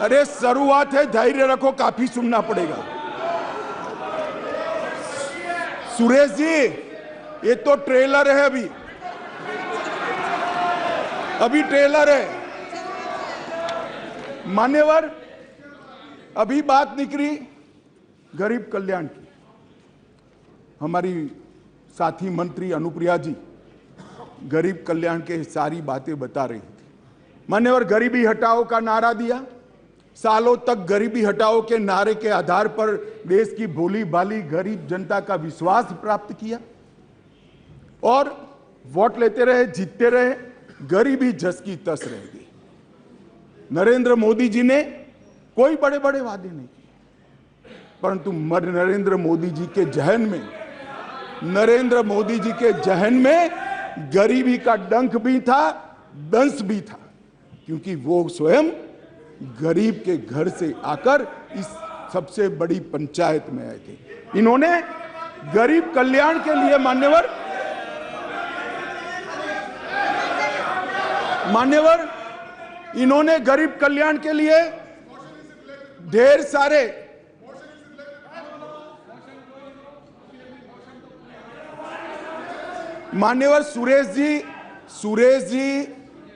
अरे शुरुआत है, धैर्य रखो, काफी सुनना पड़ेगा। सुरेश जी, ये तो ट्रेलर है, अभी ट्रेलर है। मान्यवर, अभी बात निकली गरीब कल्याण की। हमारी साथी मंत्री अनुप्रिया जी गरीब कल्याण के सारी बातें बता रही थी। मान्यवर, गरीबी हटाओ का नारा दिया, सालों तक गरीबी हटाओ के नारे के आधार पर देश की भोली भाली गरीब जनता का विश्वास प्राप्त किया और वोट लेते रहे, जीतते रहे, गरीबी जस की तस रह गई। नरेंद्र मोदी जी ने कोई बड़े बड़े वादे नहीं किए, परंतु नरेंद्र मोदी जी के जहन में गरीबी का डंक भी था, दंश भी था, क्योंकि वो स्वयं गरीब के घर से आकर इस सबसे बड़ी पंचायत में आए थे। इन्होंने गरीब कल्याण के लिए मान्यवर इन्होंने गरीब कल्याण के लिए ढेर सारे मान्यवर सुरेश जी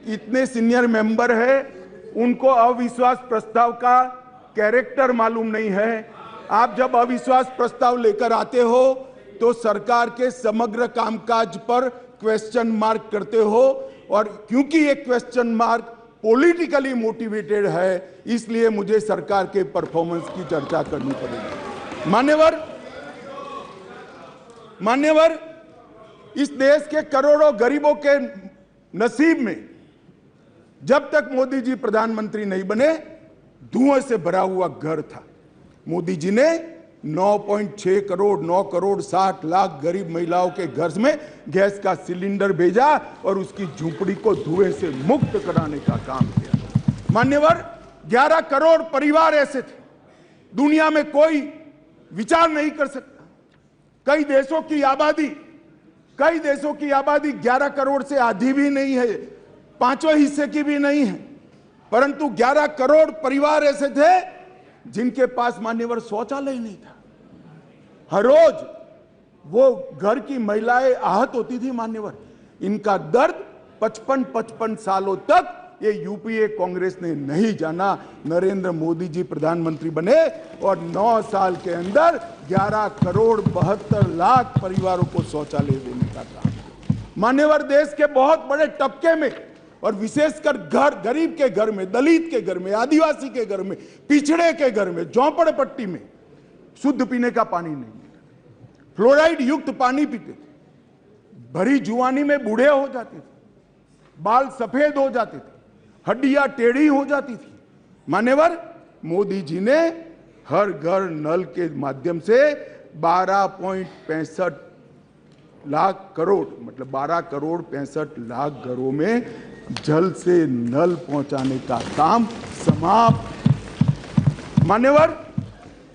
इतने सीनियर मेंबर है, उनको अविश्वास प्रस्ताव का कैरेक्टर मालूम नहीं है। आप जब अविश्वास प्रस्ताव लेकर आते हो तो सरकार के समग्र कामकाज पर क्वेश्चन मार्क करते हो, और क्योंकि ये क्वेश्चन मार्क पॉलिटिकली मोटिवेटेड है, इसलिए मुझे सरकार के परफॉर्मेंस की चर्चा करनी पड़ेगी। मान्यवर, इस देश के करोड़ों गरीबों के नसीब में जब तक मोदी जी प्रधानमंत्री नहीं बने, धुएं से भरा हुआ घर था। मोदी जी ने 9.6 करोड़ 9 करोड़ 60 लाख गरीब महिलाओं के घर में गैस का सिलेंडर भेजा और उसकी झुंपड़ी को धुएं से मुक्त कराने का काम किया। मान्यवर, 11 करोड़ परिवार ऐसे थे, दुनिया में कोई विचार नहीं कर सकता। कई देशों की आबादी 11 करोड़ से आधी भी नहीं है, 5वें हिस्से की भी नहीं है, परंतु 11 करोड़ परिवार ऐसे थे जिनके पास मान्यवर शौचालय नहीं था। हर रोज वो घर की महिलाएं आहत होती थी। मान्यवर, इनका दर्द 55 सालों तक ये यूपीए कांग्रेस ने नहीं जाना। नरेंद्र मोदी जी प्रधानमंत्री बने और 9 साल के अंदर 11 करोड़ 72 लाख परिवारों को शौचालय देने का काम। मान्यवर, देश के बहुत बड़े तबके में और विशेषकर गरीब के घर में, दलित के घर में, आदिवासी के घर में, पिछड़े के घर में, झोंपड़पट्टी में शुद्ध पीने का पानी नहीं मिलता, फ्लोराइड युक्त पानी पीते थे, भरी जुआनी में बूढ़े हो जाते थे, बाल सफेद हो जाते थे, हड्डियां टेढ़ी हो जाती थी। मान्यवर, मोदी जी ने हर घर नल के माध्यम से 12.65 लाख करोड़ मतलब 12 करोड़ 65 लाख घरों में जल से नल पहुंचाने का काम समाप्त। मान्यवर,